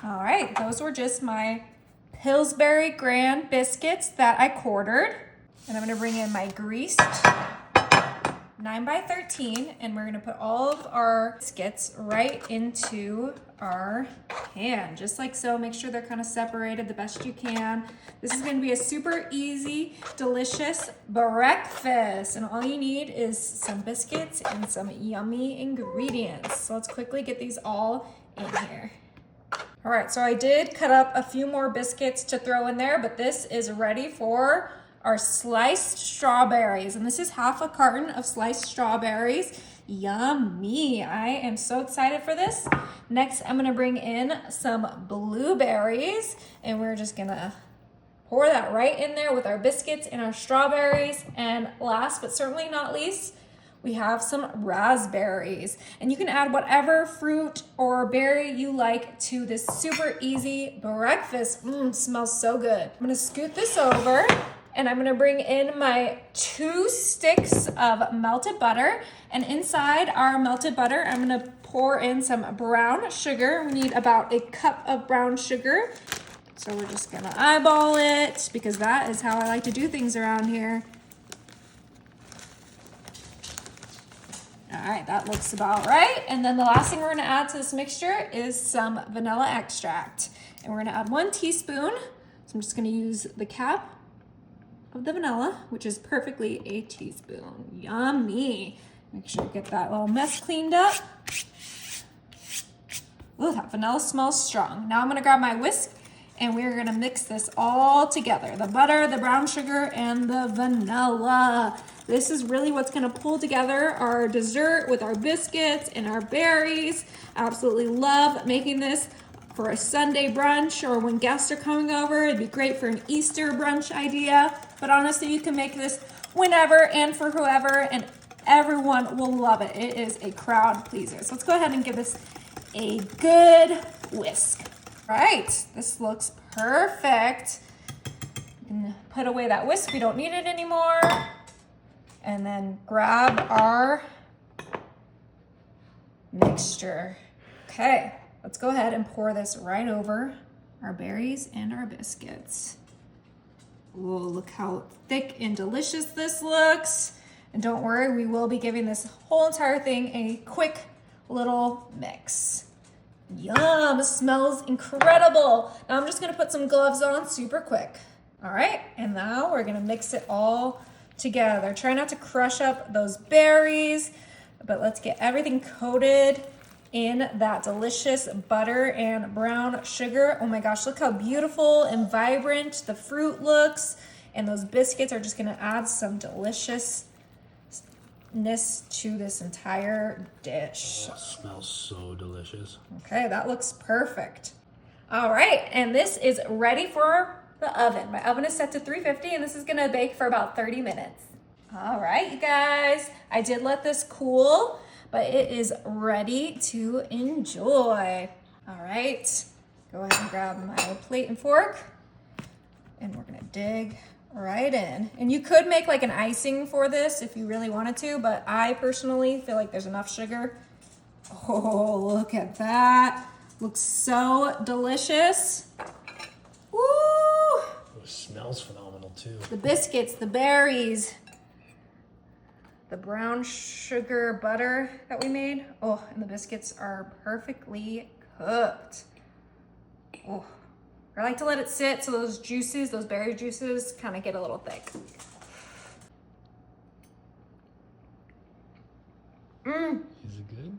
All right, those were just my Pillsbury Grand biscuits that I quartered. And I'm gonna bring in my greased 9x13, and we're gonna put all of our biscuits right into our pan, just like so. Make sure they're kind of separated the best you can. This is gonna be a super easy, delicious breakfast, and all you need is some biscuits and some yummy ingredients. So let's quickly get these all in here. All right, so I did cut up a few more biscuits to throw in there, but this is ready for our sliced strawberries. And this is half a carton of sliced strawberries. Yummy, I am so excited for this. Next, I'm gonna bring in some blueberries, and we're just gonna pour that right in there with our biscuits and our strawberries. And last but certainly not least, we have some raspberries, and you can add whatever fruit or berry you like to this super easy breakfast. Smells so good. I'm gonna scoot this over, and I'm gonna bring in my 2 sticks of melted butter, and inside our melted butter, I'm gonna pour in some brown sugar. We need about a cup of brown sugar. So we're just gonna eyeball it because that is how I like to do things around here. All right, that looks about right. And then the last thing we're gonna add to this mixture is some vanilla extract. And we're gonna add 1 teaspoon. So I'm just gonna use the cap of the vanilla, which is perfectly a teaspoon. Yummy. Make sure you get that little mess cleaned up. Ooh, that vanilla smells strong. Now I'm gonna grab my whisk, and we're gonna mix this all together. The butter, the brown sugar, and the vanilla. This is really what's gonna pull together our dessert with our biscuits and our berries. Absolutely love making this for a Sunday brunch or when guests are coming over. It'd be great for an Easter brunch idea. But honestly, you can make this whenever and for whoever, and everyone will love it. It is a crowd pleaser. So let's go ahead and give this a good whisk. All right, this looks perfect. You can put away that whisk, we don't need it anymore. And then grab our mixture. Okay, let's go ahead and pour this right over our berries and our biscuits. Ooh, look how thick and delicious this looks. And don't worry, we will be giving this whole entire thing a quick little mix. Yum, smells incredible. Now I'm just gonna put some gloves on super quick. All right, and now we're gonna mix it all together. Try not to crush up those berries, but let's get everything coated in that delicious butter and brown sugar. Oh my gosh, look how beautiful and vibrant the fruit looks. And those biscuits are just gonna add some deliciousness to this entire dish. Oh, it smells so delicious. Okay, that looks perfect. All right, and this is ready for the oven. My oven is set to 350, and this is gonna bake for about 30 minutes. All right, you guys, I did let this cool, but it is ready to enjoy. All right, go ahead and grab my plate and fork, and we're gonna dig right in. And you could make like an icing for this if you really wanted to, but I personally feel like there's enough sugar. Oh, look at that. Looks so delicious. Woo! It smells phenomenal too. The biscuits, the berries, the brown sugar butter that we made. Oh, and the biscuits are perfectly cooked. Oh, I like to let it sit so those juices, those berry juices, kind of get a little thick. Is it good?